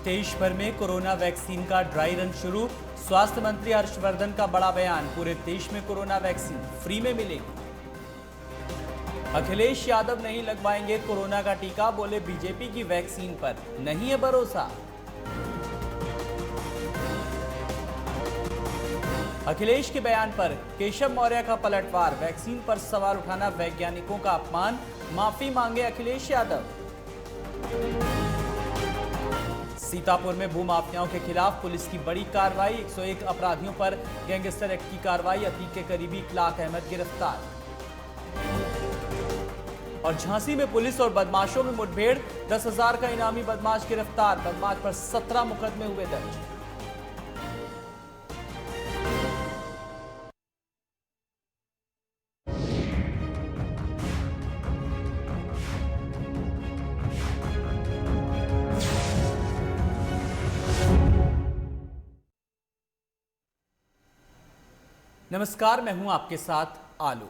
देश भर में कोरोना वैक्सीन का ड्राई रन शुरू। स्वास्थ्य मंत्री हर्षवर्धन का बड़ा बयान, पूरे देश में कोरोना वैक्सीन फ्री में मिलेगी। अखिलेश यादव नहीं लगवाएंगे कोरोना का टीका, बोले बीजेपी की वैक्सीन पर नहीं है भरोसा। अखिलेश के बयान पर केशव मौर्य का पलटवार, वैक्सीन पर सवाल उठाना वैज्ञानिकों का अपमान, माफी मांगे अखिलेश यादव। सीतापुर में भूमाफियाओं के खिलाफ पुलिस की बड़ी कार्रवाई, 101 अपराधियों पर गैंगस्टर एक्ट की कार्रवाई, अतीक के करीबी इखलाक अहमद गिरफ्तार। और झांसी में पुलिस और बदमाशों में मुठभेड़, 10,000 का इनामी बदमाश गिरफ्तार, बदमाश पर 17 मुकदमे हुए दर्ज। नमस्कार, मैं हूं आपके साथ आलू।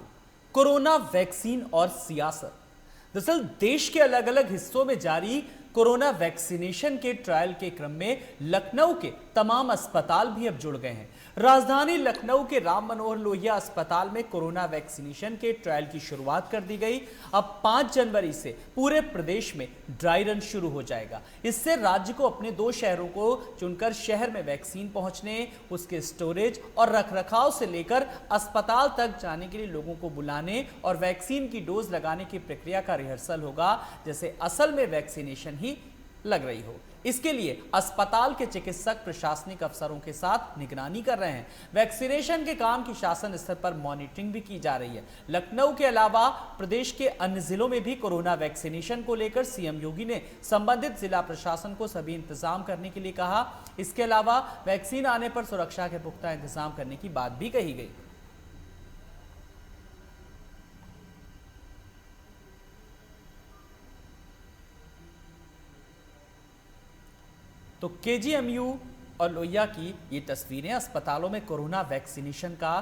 कोरोना वैक्सीन और सियासत। दरअसल देश के अलग अलग हिस्सों में जारी कोरोना वैक्सीनेशन के ट्रायल के क्रम में लखनऊ के तमाम अस्पताल भी अब जुड़ गए हैं। राजधानी लखनऊ के राम मनोहर लोहिया अस्पताल में कोरोना वैक्सीनेशन के ट्रायल की शुरुआत कर दी गई। अब 5 जनवरी से पूरे प्रदेश में ड्राई रन शुरू हो जाएगा। इससे राज्य को अपने 2 शहरों को चुनकर शहर में वैक्सीन पहुंचने, उसके स्टोरेज और रखरखाव से लेकर अस्पताल तक जाने के लिए लोगों को बुलाने और वैक्सीन की डोज लगाने की प्रक्रिया का रिहर्सल होगा, जैसे असल में वैक्सीनेशन ही लग रही हो। इसके लिए अस्पताल के चिकित्सक प्रशासनिक अफसरों के साथ निगरानी कर रहे हैं। वैक्सीनेशन के काम की शासन स्तर पर मॉनिटरिंग भी की जा रही है। लखनऊ के अलावा प्रदेश के अन्य जिलों में भी कोरोना वैक्सीनेशन को लेकर सीएम योगी ने संबंधित जिला प्रशासन को सभी इंतजाम करने के लिए कहा। इसके अलावा वैक्सीन आने पर सुरक्षा के पुख्ता इंतजाम करने की बात भी कही गई। तो केजीएमयू और लोहिया की ये तस्वीरें, अस्पतालों में कोरोना वैक्सीनेशन का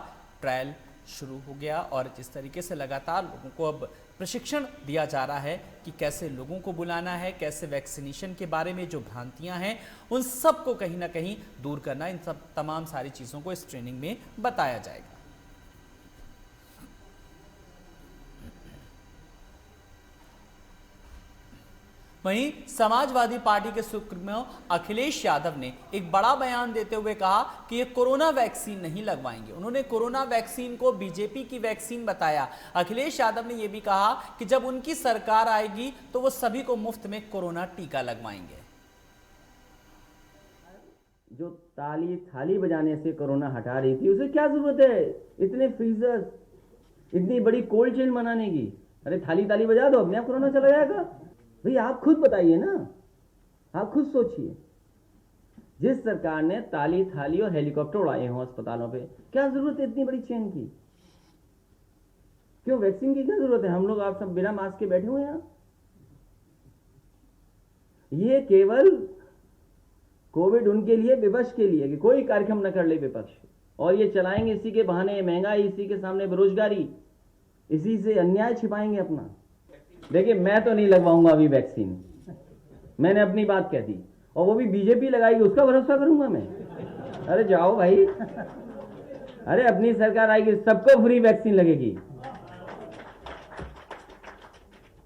ट्रायल शुरू हो गया और जिस तरीके से लगातार लोगों को अब प्रशिक्षण दिया जा रहा है कि कैसे लोगों को बुलाना है, कैसे वैक्सीनेशन के बारे में जो भ्रांतियां हैं उन सब को कहीं ना कहीं दूर करना, इन सब तमाम सारी चीज़ों को इस ट्रेनिंग में बताया जाएगा। वहीं समाजवादी पार्टी के सुप्रीमो अखिलेश यादव ने एक बड़ा बयान देते हुए कहा कि ये कोरोना वैक्सीन नहीं लगवाएंगे। उन्होंने कोरोना वैक्सीन को बीजेपी की वैक्सीन बताया। अखिलेश यादव ने यह भी कहा कि जब उनकी सरकार आएगी तो वो सभी को मुफ्त में कोरोना टीका लगवाएंगे। जो ताली थाली बजाने से कोरोना हटा रही थी, उसे क्या जरूरत है इतने फ्रीजर, इतनी बड़ी कोल्ड चेन बनाने की? अरे थाली ताली बजा दो, अपने आप कोरोना चला जाएगा। भाई आप खुद बताइए ना, आप खुद सोचिए। जिस सरकार ने ताली थाली और हेलीकॉप्टर उड़ाए हों अस्पतालों पे, क्या जरूरत है इतनी बड़ी चेन की? क्यों वैक्सीन की क्या जरूरत है? हम लोग आप सब बिना मास्क के बैठे हुए हैं। ये केवल कोविड उनके लिए, विपक्ष के लिए, कि कोई कार्यक्रम न कर ले विपक्ष, और ये चलाएंगे इसी के बहाने महंगाई, इसी के सामने बेरोजगारी, इसी से अन्याय छिपाएंगे अपना। देखिए, मैं तो नहीं लगवाऊंगा अभी वैक्सीन, मैंने अपनी बात कह दी, और वो भी बीजेपी लगाएगी उसका भरोसा करूंगा मैं? अरे जाओ भाई, अरे अपनी सरकार आएगी सबको फ्री वैक्सीन लगेगी।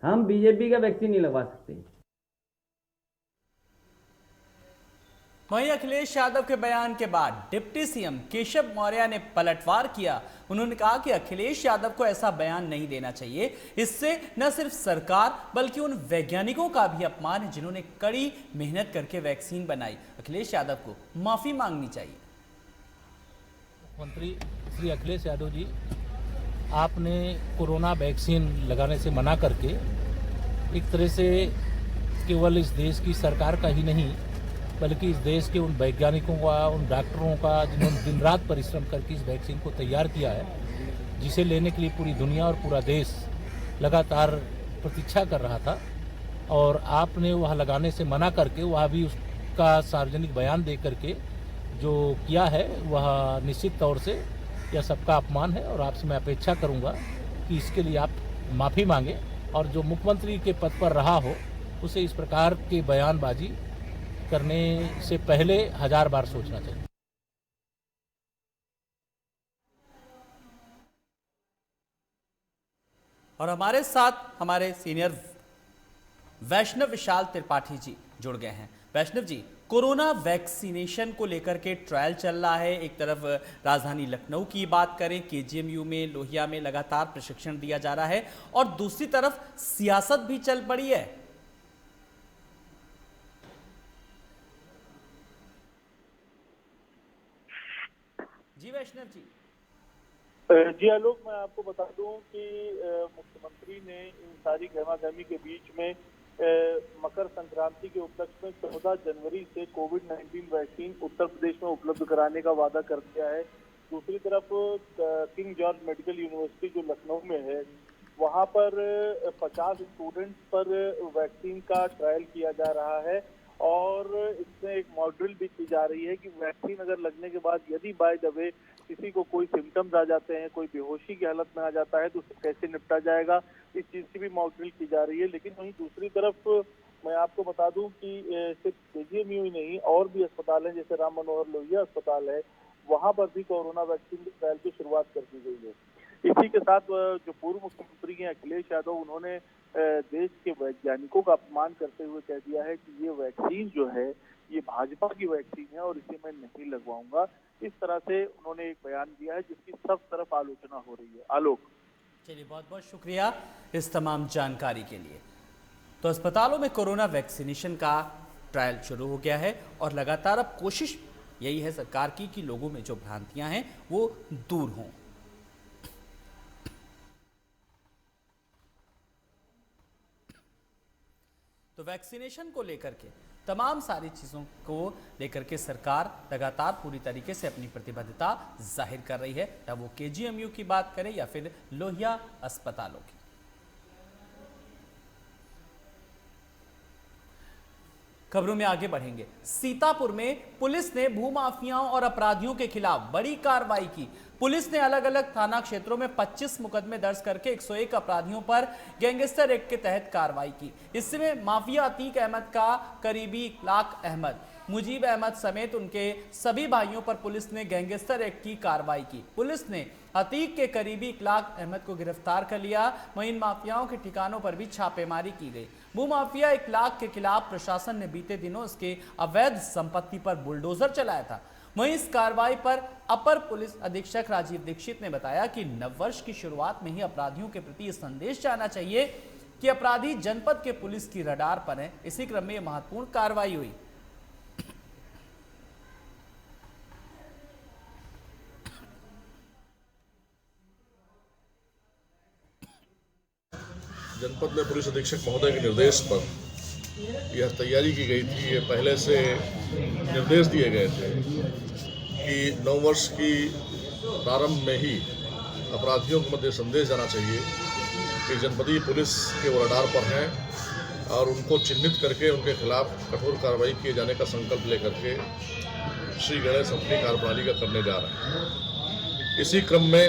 हम बीजेपी का वैक्सीन नहीं लगवा सकते। वहीं अखिलेश यादव के बयान के बाद डिप्टी सीएम केशव मौर्य ने पलटवार किया। उन्होंने कहा कि अखिलेश यादव को ऐसा बयान नहीं देना चाहिए। इससे न सिर्फ सरकार बल्कि उन वैज्ञानिकों का भी अपमान है जिन्होंने कड़ी मेहनत करके वैक्सीन बनाई। अखिलेश यादव को माफी मांगनी चाहिए। मंत्री श्री अखिलेश यादव जी, आपने कोरोना वैक्सीन लगाने से मना करके एक तरह से केवल इस देश की सरकार का ही नहीं बल्कि इस देश के उन वैज्ञानिकों का, उन डॉक्टरों का जिन्होंने दिन रात परिश्रम करके इस वैक्सीन को तैयार किया है, जिसे लेने के लिए पूरी दुनिया और पूरा देश लगातार प्रतीक्षा कर रहा था, और आपने वह लगाने से मना करके वह भी उसका सार्वजनिक बयान दे करके जो किया है, वह निश्चित तौर से यह सबका अपमान है। और आपसे मैं अपेक्षा करूंगा कि इसके लिए आप माफ़ी मांगें, और जो मुख्यमंत्री के पद पर रहा हो उसे इस प्रकार के बयानबाजी करने से पहले 1000 बार सोचना चाहिए। और हमारे साथ हमारे सीनियर वैष्णव विशाल त्रिपाठी जी जुड़ गए हैं। वैष्णव जी, कोरोना वैक्सीनेशन को लेकर के ट्रायल चल रहा है। एक तरफ राजधानी लखनऊ की बात करें, केजीएमयू में, लोहिया में लगातार प्रशिक्षण दिया जा रहा है और दूसरी तरफ सियासत भी चल पड़ी है। जी वैष्णव जी। जी आलोक, मैं आपको बता दूं कि मुख्यमंत्री ने इन सारी गहमागहमी के बीच में मकर संक्रांति के उपलक्ष्य में 14 जनवरी से कोविड-19 वैक्सीन उत्तर प्रदेश में उपलब्ध कराने का वादा कर दिया है। दूसरी तरफ किंग जॉर्ज मेडिकल यूनिवर्सिटी जो लखनऊ में है, वहां पर 50 स्टूडेंट्स पर वैक्सीन का ट्रायल किया जा रहा है और इसमें एक मॉड्यूल भी की जा रही है कि वैक्सीन अगर लगने के बाद यदि बाय द वे किसी को कोई सिम्टम्स आ जाते हैं, कोई बेहोशी की हालत में आ जाता है, तो उससे कैसे निपटा जाएगा, इस चीज की भी मॉड्यूल की जा रही है। लेकिन वहीं दूसरी तरफ मैं आपको बता दूं कि सिर्फ केजीएमयू ही नहीं, और भी अस्पताल हैं, जैसे राम मनोहर लोहिया अस्पताल है, वहां पर भी कोरोना वैक्सीन के ट्रायल की शुरुआत कर दी गई है। इसी के साथ जो पूर्व मुख्यमंत्री हैं अखिलेश यादव, उन्होंने देश के वैज्ञानिकों का अपमान करते हुए कह दिया है कि ये वैक्सीन जो है ये भाजपा की वैक्सीन है और इसे मैं नहीं लगवाऊंगा। इस तरह से उन्होंने एक बयान दिया है जिसकी सब तरफ आलोचना हो रही है। आलोक, चलिए, बहुत बहुत शुक्रिया इस तमाम जानकारी के लिए। तो अस्पतालों में कोरोना वैक्सीनेशन का ट्रायल शुरू हो गया है और लगातार अब कोशिश यही है सरकार की कि लोगों में जो भ्रांतियां हैं वो दूर हों। तो वैक्सीनेशन को लेकर के तमाम सारी चीज़ों को लेकर के सरकार लगातार पूरी तरीके से अपनी प्रतिबद्धता जाहिर कर रही है, चाहे वो केजीएमयू की बात करें या फिर लोहिया अस्पतालों की। खबरों में आगे बढ़ेंगे। सीतापुर में पुलिस ने भूमाफियाओं और अपराधियों के खिलाफ बड़ी कार्रवाई की। पुलिस ने अलग अलग थाना क्षेत्रों में 25 मुकदमे दर्ज करके 101 अपराधियों पर गैंगस्टर एक्ट के तहत कार्रवाई की। इसमें माफिया अतीक अहमद का करीबी इकलाक अहमद, मुजीब अहमद समेत उनके सभी भाइयों पर पुलिस ने गैंगस्टर एक्ट की कार्रवाई की। पुलिस ने अतीक के करीबी इकलाक अहमद को गिरफ्तार कर लिया। वहीं इन माफियाओं के ठिकानों पर भी छापेमारी की गई। भूमाफिया इकलाक के खिलाफ प्रशासन ने बीते दिनों उसके अवैध संपत्ति पर बुलडोजर चलाया था। वहीं इस कार्रवाई पर अपर पुलिस अधीक्षक राजीव दीक्षित ने बताया कि नववर्ष की शुरुआत में ही अपराधियों के प्रति संदेश जाना चाहिए कि अपराधी जनपद के पुलिस की रडार पर हैं। इसी क्रम में यह महत्वपूर्ण कार्रवाई हुई। जनपद में पुलिस अधीक्षक महोदय के निर्देश पर यह तैयारी की गई थी। ये पहले से निर्देश दिए गए थे कि नववर्ष की प्रारंभ में ही अपराधियों के मध्य संदेश जाना चाहिए कि जनपदीय पुलिस के वो रडार पर हैं और उनको चिन्हित करके उनके खिलाफ कठोर कार्रवाई किए जाने का संकल्प लेकर के श्री गणेश अपनी कार्यप्रणाली का करने जा रहे हैं। इसी क्रम में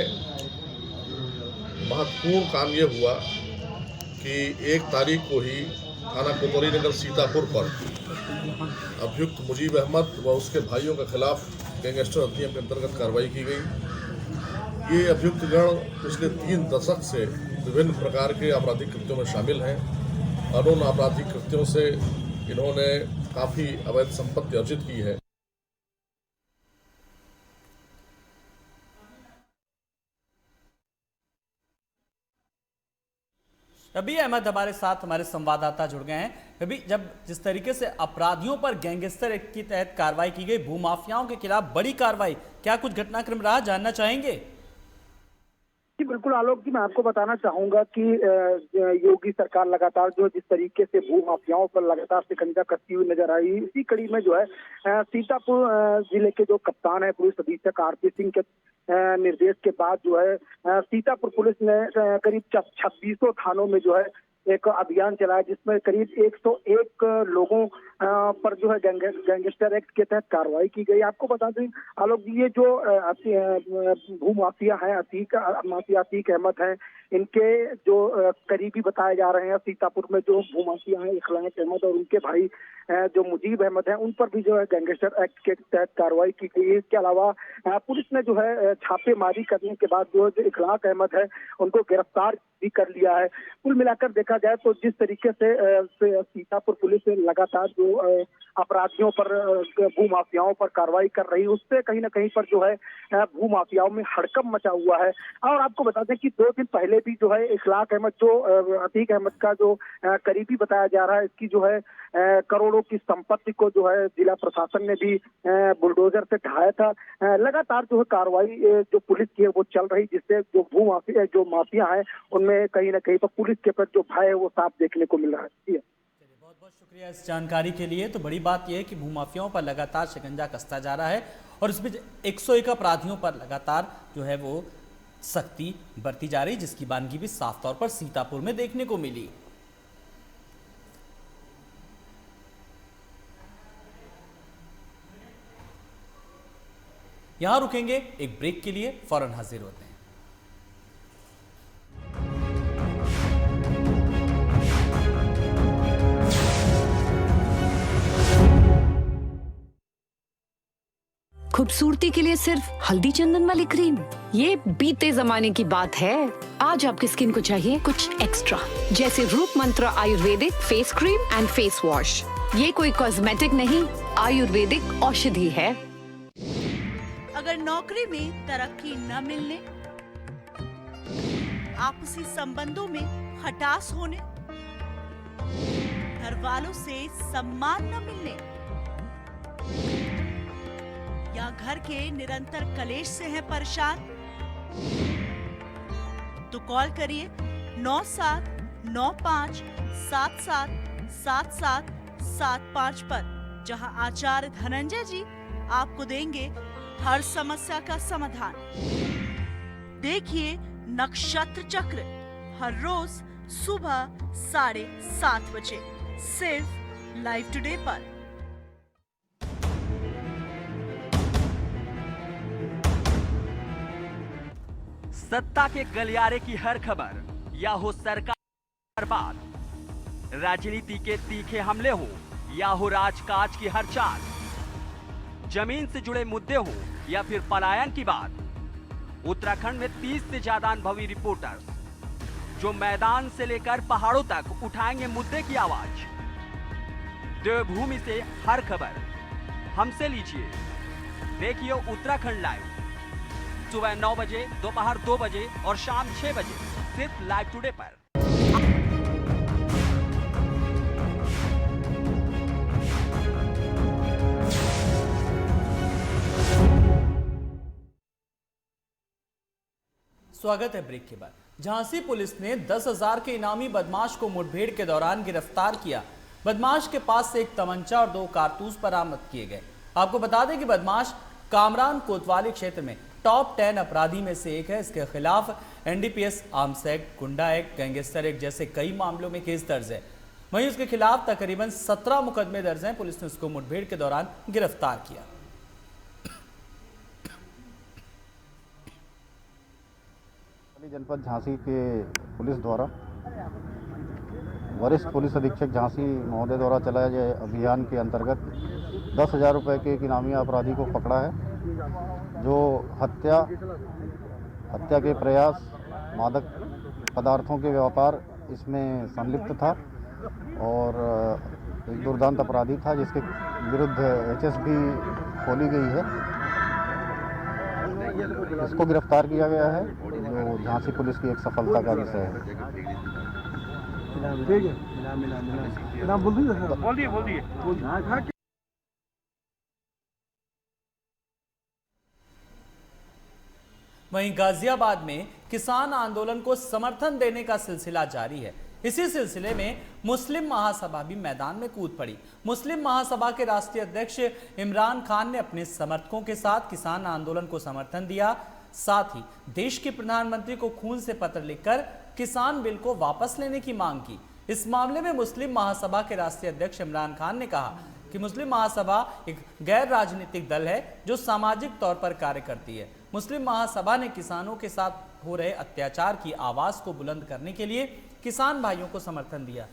महत्वपूर्ण काम ये हुआ कि 1 तारीख को ही थाना कोतवाली नगर सीतापुर पर अभियुक्त मुजीब अहमद व उसके भाइयों के खिलाफ गैंगस्टर अधिनियम के अंतर्गत कार्रवाई की गई। ये अभियुक्तगण पिछले 3 दशक से विभिन्न प्रकार के आपराधिक कृत्यों में शामिल हैं और उन आपराधिक कृत्यों से इन्होंने काफ़ी अवैध संपत्ति अर्जित की है। रबी अहमद हमारे साथ हमारे संवाददाता जुड़ गए हैं। रबी, जब जिस तरीके से अपराधियों पर गैंगस्टर एक्ट के तहत कार्रवाई की गई, भूमाफियाओं के खिलाफ बड़ी कार्रवाई, क्या कुछ घटनाक्रम रहा, जानना चाहेंगे? जी बिल्कुल आलोक जी, मैं आपको बताना चाहूंगा कि योगी सरकार लगातार जो जिस तरीके से भूमाफियाओं पर लगातार शिकंजा कसती हुई नजर आई, इसी कड़ी में जो है सीतापुर जिले के जो कप्तान है पुलिस अधीक्षक आरपी सिंह के निर्देश के बाद जो है सीतापुर पुलिस ने करीब 2600 थानों में जो है एक अभियान चलाया जिसमें करीब 101 लोगों पर जो है गैंगस्टर एक्ट के तहत कार्रवाई की गई। आपको बता दें आलोक जी, ये जो भू माफिया है अतीक अहमद है, इनके जो करीबी बताए जा रहे हैं सीतापुर में जो भू माफिया है इखलाक अहमद और उनके भाई जो मुजीब अहमद है, उन पर भी जो है गैंगस्टर एक्ट के तहत कार्रवाई की गई है। इसके अलावा पुलिस ने जो है छापेमारी करने के बाद जो इखलाक अहमद है उनको गिरफ्तार भी कर लिया है। कुल मिलाकर देखा जाए तो जिस तरीके से सीतापुर पुलिस लगातार जो अपराधियों पर भू माफियाओं पर कार्रवाई कर रही है, उससे कहीं ना कहीं पर जो है भू माफियाओं में हड़कंप मचा हुआ है। और आपको बता दें कि 2 दिन पहले भी जो है इखलाक अहमद जो अतीक अहमद का जो करीबी बताया जा रहा है, इसकी जो है करोड़ों की संपत्ति को जो है जिला प्रशासन ने भी बुलडोजर से ढाया था। लगातार जो है कार्रवाई जो पुलिस की है वो चल रही, जिससे जो माफिया है उनमें कहीं ना कहीं पर पुलिस के प्रति जो भय है वो साफ देखने को मिल रहा है। बहुत बहुत शुक्रिया इस जानकारी के लिए। तो बड़ी बात यह है कि भूमाफियाओं पर लगातार शिकंजा कसता जा रहा है और इसमें 101 अपराधियों पर लगातार जो है वो सख्ती बरती जा रही, जिसकी बानगी भी साफ तौर पर सीतापुर में देखने को मिली। यहां रुकेंगे एक ब्रेक के लिए, फौरन हाजिर होते हैं। खूबसूरती के लिए सिर्फ हल्दी चंदन वाली क्रीम, ये बीते जमाने की बात है। आज आपकी स्किन को चाहिए कुछ एक्स्ट्रा, जैसे रूप मंत्र Ayurvedic face cream and face wash. ये कोई कॉस्मेटिक नहीं, आयुर्वेदिक औषधि है। अगर नौकरी में तरक्की न मिलने, आपसी संबंधों में खटास होने, घर वालों से सम्मान न मिलने या घर के निरंतर कलेश से हैं परेशान, तो कॉल करिए 9795777775 पर, जहां आचार्य धनंजय जी आपको देंगे हर समस्या का समाधान। देखिए नक्षत्र चक्र हर रोज सुबह 7:30 बजे सिर्फ लाइव टुडे पर। सत्ता के गलियारे की हर खबर या हो सरकार बात, राजनीति के तीखे हमले हो या हो राजकाज की हर चाल, जमीन से जुड़े मुद्दे हो या फिर पलायन की बात, उत्तराखंड में 30 से ज्यादा अनुभवी रिपोर्टर्स जो मैदान से लेकर पहाड़ों तक उठाएंगे मुद्दे की आवाज। देवभूमि से हर खबर हमसे लीजिए। देखिए उत्तराखंड लाइव सुबह 9 बजे, दोपहर 2 बजे और शाम 6 बजे सिर्फ लाइव टुडे पर। स्वागत है ब्रेक के बाद। झांसी पुलिस ने 10,000 के इनामी बदमाश को मुठभेड़ के दौरान गिरफ्तार किया। बदमाश के पास से एक तमंचा और 2 कारतूस बरामद किए गए। आपको बता दें कि बदमाश कामरान कोतवाली क्षेत्र में टॉप 10 अपराधी में से एक है। इसके खिलाफ एनडीपीएस, आर्म्स एक्ट, गुंडा एक्ट, गैंगस्टर एक्ट जैसे कई मामलों में केस दर्ज है। वहीं उसके खिलाफ तकरीबन 17 मुकदमे दर्ज हैं। पुलिस ने उसको मुठभेड़ के दौरान गिरफ्तार किया। जनपद झांसी के पुलिस द्वारा वरिष्ठ पुलिस अधीक्षक झांसी महोदय द्वारा चलाए गए अभियान के अंतर्गत 10,000 रुपये के एक इनामी अपराधी को पकड़ा है, जो हत्या के प्रयास, मादक पदार्थों के व्यापार इसमें संलिप्त था और एक दुर्दांत अपराधी था, जिसके विरुद्ध HSB खोली गई है। इसको गिरफ्तार किया गया है, जो झांसी पुलिस की एक सफलता का विषय है। वहीं गाजियाबाद में किसान आंदोलन को समर्थन देने का सिलसिला जारी है। इसी सिलसिले में मुस्लिम महासभा भी मैदान में कूद पड़ी। मुस्लिम महासभा के राष्ट्रीय अध्यक्ष इमरान खान ने अपने समर्थकों के साथ किसान आंदोलन को समर्थन दिया। साथ ही देश के प्रधानमंत्री को खून से पत्र लिखकर किसान बिल को वापस लेने की मांग की। इस मामले में मुस्लिम महासभा के राष्ट्रीय अध्यक्ष इमरान खान ने कहा कि मुस्लिम महासभा एक गैर राजनीतिक दल है जो सामाजिक तौर पर कार्य करती है। मुस्लिम महासभा ने किसानों के साथ हो रहे अत्याचार की आवाज को बुलंद करने के लिए किसान भाइयों को समर्थन दिया।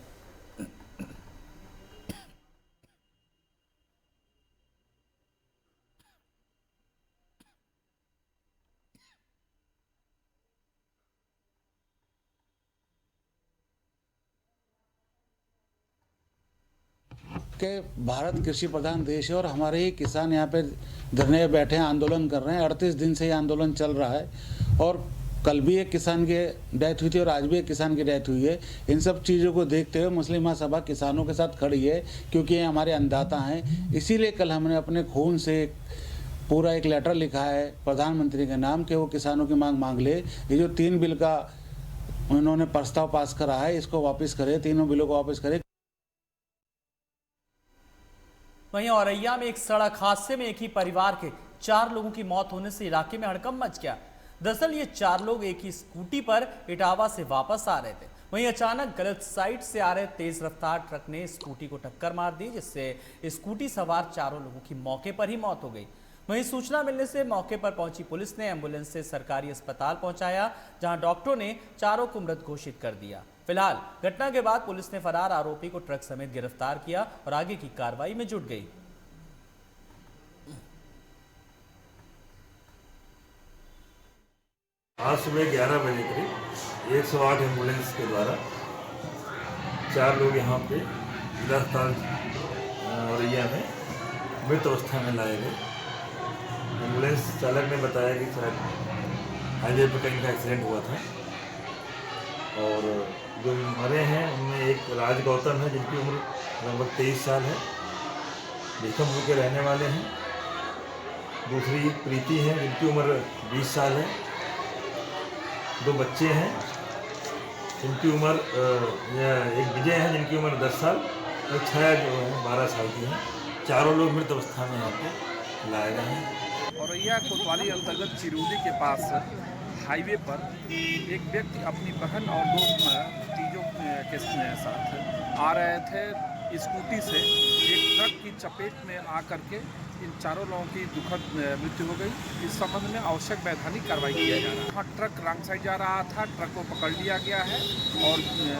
कि भारत कृषि प्रधान देश है और हमारे ही किसान यहाँ पे धरने पे बैठे हैं, आंदोलन कर रहे हैं। 38 दिन से ये आंदोलन चल रहा है और कल भी एक किसान की डेथ हुई थी और आज भी एक किसान की डेथ हुई है। इन सब चीज़ों को देखते हुए मुस्लिम महासभा किसानों के साथ खड़ी है, क्योंकि ये हमारे अन्नदाता हैं। इसीलिए कल हमने अपने खून से पूरा एक लेटर लिखा है प्रधानमंत्री के नाम कि वो किसानों की मांग ले। ये जो 3 बिल का उन्होंने प्रस्ताव पास करा है, इसको वापस करे, तीनों बिलों को वापस करे। वहीं औरैया में एक सड़क हादसे में एक ही परिवार के 4 लोगों की मौत होने से इलाके में हड़कंप मच गया। दरअसल ये 4 लोग एक ही स्कूटी पर इटावा से वापस आ रहे थे। वहीं अचानक गलत साइड से आ रहे तेज रफ्तार ट्रक ने स्कूटी को टक्कर मार दी, जिससे स्कूटी सवार 4 लोगों की मौके पर ही मौत हो गई। वहीं सूचना मिलने से मौके पर पहुंची पुलिस ने एम्बुलेंस से सरकारी अस्पताल पहुंचाया, जहां डॉक्टरों ने 4 को मृत घोषित कर दिया। फिलहाल घटना के बाद पुलिस ने फरार आरोपी को ट्रक समेत गिरफ्तार किया और आगे की कार्रवाई में जुट गई। आज सुबह 11 बजे करीब 108 एम्बुलेंस के द्वारा 4 लोग यहाँ पे जिला अस्पताल औरैया में मृत अवस्था में लाए गए। एम्बुलेंस चालक ने बताया कि शायद हाईवे पर कहीं का एक्सीडेंट हुआ था और जो मरे हैं उनमें एक राज गौतम है जिनकी उम्र लगभग 23 साल है, भीखमपुर के रहने वाले हैं। दूसरी प्रीति है जिनकी उम्र 20 साल है। 2 बच्चे हैं जिनकी उम्र एक विजय है जिनकी उम्र 10 साल और छाया जो है 12 साल की है। 4 लोग मृत अवस्था में यहाँ पे लाए गए हैं। औरैया कोतवाली अंतर्गत चिरौली के पास हाईवे पर एक व्यक्ति अपनी बहन और 2 भतीजों के साथ आ रहे थे स्कूटी से। एक ट्रक की चपेट में आकर के इन 4 लोगों की दुखद मृत्यु हो गई। इस संबंध में आवश्यक वैधानिक कार्रवाई किया जा रहा है। हाँ, ट्रक रॉन्ग साइड जा रहा था, ट्रक को पकड़ लिया गया है और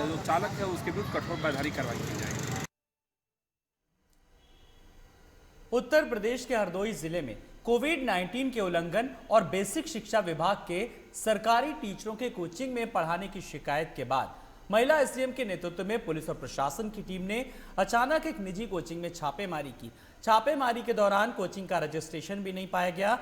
जो चालक है उसके विरुद्ध कठोर वैधानिक कार्रवाई की जाएगी। उत्तर प्रदेश के हरदोई जिले में कोविड-19 के उल्लंघन और बेसिक शिक्षा विभाग के सरकारी टीचरों के कोचिंग में पढ़ाने की शिकायत के बाद महिला एसडीएम के नेतृत्व में पुलिस और प्रशासन की टीम ने अचानक एक निजी कोचिंग में छापेमारी की। छापेमारी के दौरान कोचिंग का रजिस्ट्रेशन भी नहीं पाया गया,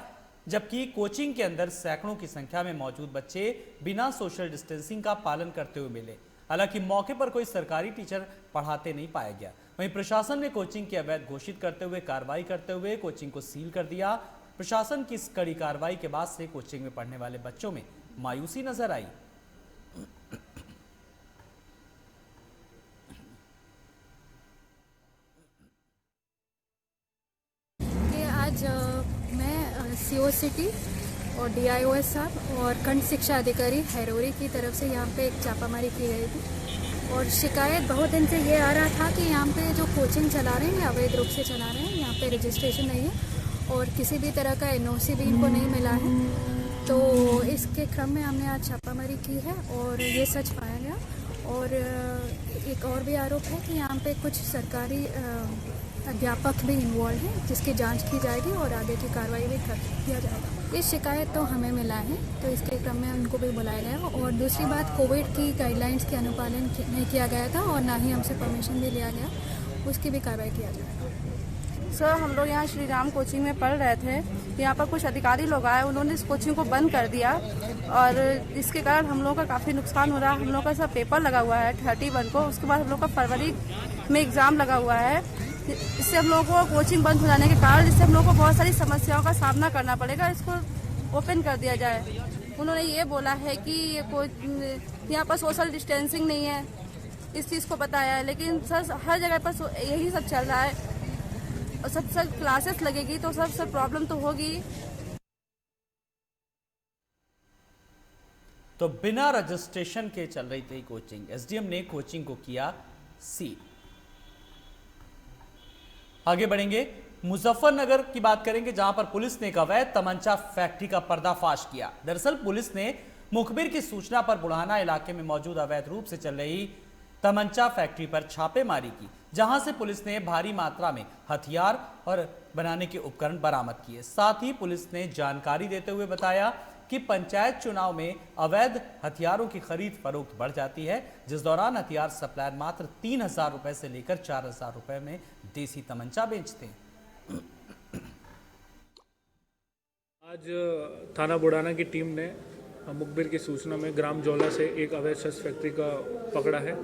जबकि कोचिंग के अंदर सैकड़ों की संख्या में मौजूद बच्चे बिना सोशल डिस्टेंसिंग का पालन करते हुए मिले। हालांकि मौके पर कोई सरकारी टीचर पढ़ाते नहीं पाया गया। वहीं प्रशासन ने कोचिंग की अवैध घोषित करते हुए कार्रवाई करते हुए कोचिंग को सील कर दिया। प्रशासन की इस कड़ी कार्रवाई के बाद से कोचिंग में पढ़ने वाले बच्चों में मायूसी नजर आई। आज मैं सीओ सिटी और DIOS साहब और खंड शिक्षा अधिकारी हैरोरी की तरफ से यहाँ पे एक छापामारी की गई थी और शिकायत बहुत दिन से ये आ रहा था कि यहाँ पे जो कोचिंग चला रहे हैं अवैध रूप से चला रहे हैं। यहाँ पे रजिस्ट्रेशन नहीं है और किसी भी तरह का NOC भी इनको नहीं मिला है। तो इसके क्रम में हमने आज छापामारी की है और ये सच पाया गया। और एक और भी आरोप है कि यहाँ पे कुछ सरकारी अध्यापक भी इन्वॉल्व हैं, जिसकी जांच की जाएगी और आगे की कार्रवाई भी कर दिया जाएगा। ये शिकायत तो हमें मिला है, तो इसके क्रम में उनको भी बुलाया गया। और दूसरी बात, कोविड की गाइडलाइंस के अनुपालन नहीं किया गया था और ना ही हमसे परमिशन भी लिया गया, उसकी भी कार्रवाई किया जाएगा। सर, हम लोग यहाँ श्री राम कोचिंग में पढ़ रहे थे। यहाँ पर कुछ अधिकारी लोग आए, उन्होंने इस कोचिंग को बंद कर दिया और इसके कारण हम लोगों का काफ़ी नुकसान हो रहा है। हम लोग का सब पेपर लगा हुआ है 31 को, उसके बाद हम लोग का फरवरी में एग्ज़ाम लगा हुआ है। इससे हम लोगों को कोचिंग बंद हो जाने के कारण जिससे हम लोगों को बहुत सारी समस्याओं का सामना करना पड़ेगा। इसको ओपन कर दिया जाए। उन्होंने ये बोला है कि यहाँ पर सोशल डिस्टेंसिंग नहीं है, इस चीज़ को बताया है, लेकिन सर हर जगह पर यही सब चल रहा है और सब क्लासेस लगेगी तो सब प्रॉब्लम तो होगी। तो बिना रजिस्ट्रेशन के चल रही थी कोचिंग। एसडीएम ने कोचिंग को किया सील। आगे बढ़ेंगे, मुजफ्फरनगर की बात करेंगे, जहां पर पुलिस ने एक अवैध तमंचा फैक्ट्री का पर्दाफाश किया। दरअसल पुलिस ने मुखबिर की सूचना पर बुढ़ाना इलाके में मौजूद अवैध रूप से चल रही तमंचा फैक्ट्री पर छापेमारी की, जहां से पुलिस ने भारी मात्रा में हथियार और बनाने के उपकरण बरामद किए। साथ ही पुलिस ने जानकारी देते हुए बताया कि पंचायत चुनाव में अवैध हथियारों की खरीद फरोख्त बढ़ जाती है, जिस दौरान हथियार सप्लायर मात्र 3,000 रुपए से लेकर 4,000 रुपए में देसी तमंचा बेचते हैं। आज थाना बुढ़ाना की टीम ने मुखबिर की सूचना में ग्राम जौला से एक अवैध शस्त्र फैक्ट्री का पकड़ा है,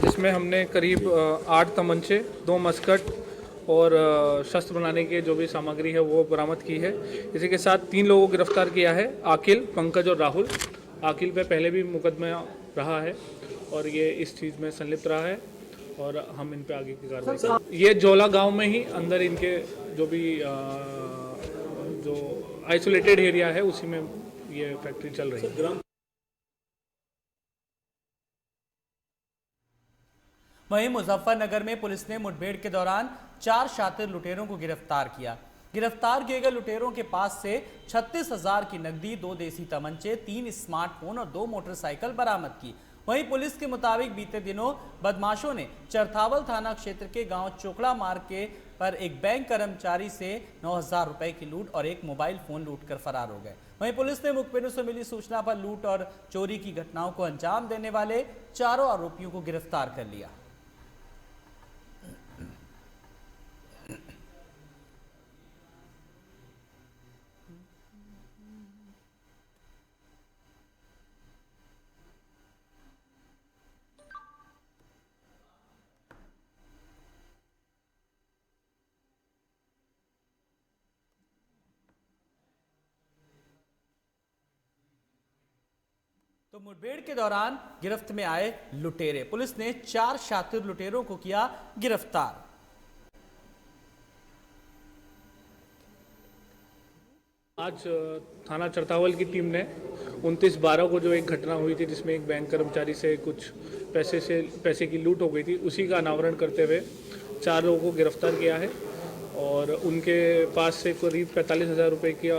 जिसमें हमने करीब 8 तमंचे, 2 मस्कट और शस्त्र बनाने के जो भी सामग्री है वो बरामद की है। इसी के साथ 3 लोगों को गिरफ्तार किया है, आकिल, पंकज और राहुल। आकिल पे पहले भी मुकदमा रहा है और ये इस चीज़ में संलिप्त रहा है और हम इन पे आगे की कार्रवाई। ये जौला गांव में ही अंदर इनके जो भी जो आइसोलेटेड एरिया है उसी में ये फैक्ट्री चल रही है। वहीं मुजफ्फरनगर में पुलिस ने मुठभेड़ के दौरान 4 शातिर लुटेरों को गिरफ्तार किया। गिरफ्तार किए गए लुटेरों के पास से 36,000 की नकदी, 2 देसी तमंचे, 3 स्मार्टफोन और 2 मोटरसाइकिल बरामद की। वहीं पुलिस के मुताबिक बीते दिनों बदमाशों ने चरथावल थाना क्षेत्र के गांव चोकड़ा मार्ग के पर एक बैंक कर्मचारी से 9,000 रुपए की लूट और एक मोबाइल फोन लूट कर फरार हो गए। वहीं पुलिस ने मुखबिरों से मिली सूचना पर लूट और चोरी की घटनाओं को अंजाम देने वाले 4 आरोपियों को गिरफ्तार कर लिया। तो मुठभेड़ के दौरान गिरफ्त में आए लुटेरे, पुलिस ने 4 शातिर लुटेरों को किया गिरफ्तार। आज थाना चरथावल की टीम ने 29/12 को जो एक घटना हुई थी जिसमें एक बैंक कर्मचारी से कुछ पैसे की लूट हो गई थी, उसी का अनावरण करते हुए 4 लोगों को गिरफ्तार किया है और उनके पास से करीब 45,000 रुपये की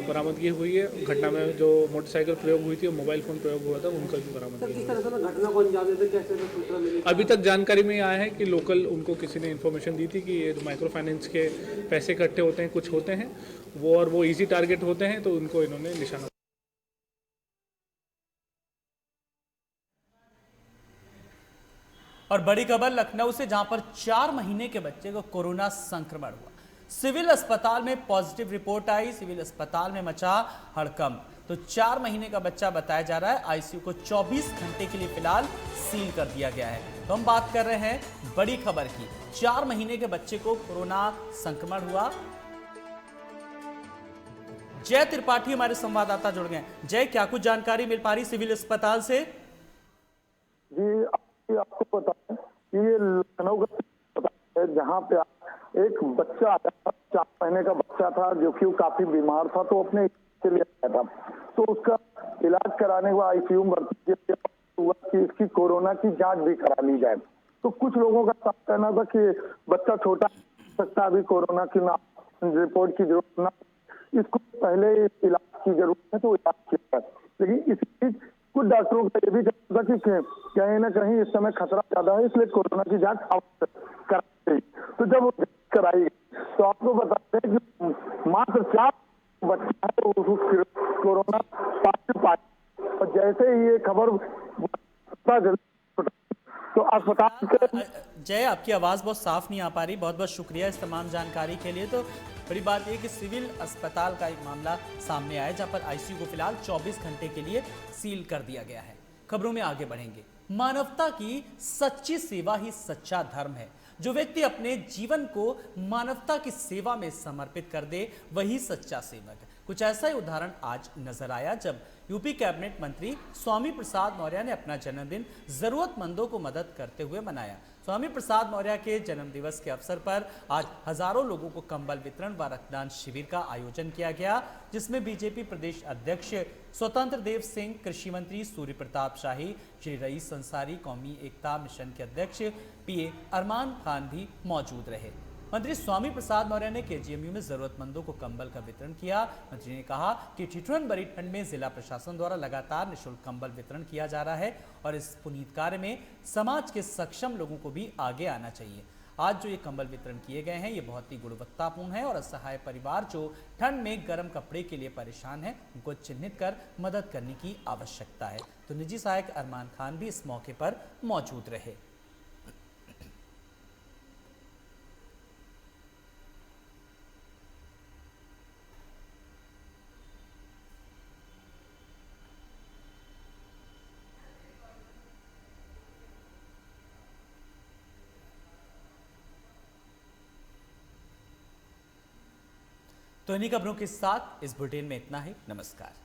बरामदगी हुई है। घटना में जो मोटरसाइकिल प्रयोग हुई थी और मोबाइल फोन प्रयोग हुआ था उनका भी बरामदगी। अभी तक जानकारी में आया है कि लोकल उनको किसी ने इन्फॉर्मेशन दी थी कि ये माइक्रो फाइनेंस के पैसे इकट्ठे होते हैं, कुछ होते हैं वो ईजी टारगेट होते हैं, तो उनको इन्होंने निशाना। और बड़ी खबर लखनऊ से, जहां पर 4 महीने के बच्चे को कोरोना संक्रमण हुआ। सिविल अस्पताल में पॉजिटिव रिपोर्ट आई, सिविल अस्पताल में मचा हड़कंप। तो 4 महीने का बच्चा बताया जा रहा है, आईसीयू को 24 घंटे के लिए फिलहाल सील कर दिया गया है। तो हम बात कर रहे हैं बड़ी खबर की, 4 महीने के बच्चे को कोरोना संक्रमण हुआ। जय त्रिपाठी हमारे संवाददाता जुड़ गए। जय, क्या कुछ जानकारी मिल पा रही सिविल अस्पताल से? जी, आपको पता है कि ये लखनऊ का अस्पताल है जहाँ पे एक बच्चा आया था, 4 महीने का बच्चा था जो कि काफी बीमार था, तो अपने के लिए आया था। तो उसका इलाज कराने के बाद आईसीयू में भर्ती हुआ कि इसकी कोरोना की जांच भी करा ली जाए। तो कुछ लोगों का साफ कहना था कि बच्चा छोटा सकता, अभी कोरोना की ना रिपोर्ट की जरूरत ना, इसको पहले इलाज की जरूरत है तो इलाज किया। लेकिन इसी बीच कुछ डॉक्टरों का ये भी कहना था कि कहीं ना कहीं इस समय खतरा ज्यादा है, इसलिए कोरोना की जांच कराई गई। तो जब वो कराई गई तो आपको बताते हैं कि मात्र 4 बच्चा है तो कोरोना पॉजिटिव पाया, और जैसे ही ये खबर तो अस्पताल के। जय, आपकी आवाज बहुत साफ नहीं आ पा रही, बहुत बहुत शुक्रिया इस तमाम जानकारी के लिए। तो बड़ी बात यह कि सिविल अस्पताल का एक मामला सामने आया जहां पर आईसीयू को फिलहाल 24 घंटे के लिए सील कर दिया गया है। खबरों में आगे बढ़ेंगे। मानवता की सच्ची सेवा ही सच्चा धर्म है। जो व्यक्ति अपने जीवन को मानवता की सेवा में समर्पित कर दे वही सच्चा सेवक है। कुछ ऐसा ही उदाहरण आज नजर आया जब यूपी कैबिनेट मंत्री स्वामी प्रसाद मौर्य ने अपना जन्मदिन जरूरतमंदों को मदद करते हुए मनाया। स्वामी प्रसाद मौर्य के जन्म दिवस के अवसर पर आज हजारों लोगों को कंबल वितरण व रक्तदान शिविर का आयोजन किया गया, जिसमें बीजेपी प्रदेश अध्यक्ष स्वतंत्र देव सिंह, कृषि मंत्री सूर्य प्रताप शाही, श्री रईस अंसारी, कौमी एकता मिशन के अध्यक्ष पीए अरमान खान भी मौजूद रहे। मंत्री स्वामी प्रसाद मौर्य ने केजीएमयू में जरूरतमंदों को कंबल का वितरण किया। मंत्री ने कहा कि ठिठुरन बड़ी ठंड में जिला प्रशासन द्वारा लगातार निःशुल्क कंबल वितरण किया जा रहा है और इस पुनीत कार्य में समाज के सक्षम लोगों को भी आगे आना चाहिए। आज जो ये कंबल वितरण किए गए हैं, ये बहुत ही गुणवत्तापूर्ण है और असहाय परिवार जो ठंड में गर्म कपड़े के लिए परेशान है, उनको चिन्हित कर मदद करने की आवश्यकता है। तो निजी सहायक अरमान खान भी इस मौके पर मौजूद रहे। तो इन्हीं खबरों के साथ इस बुलेटिन में इतना ही। नमस्कार।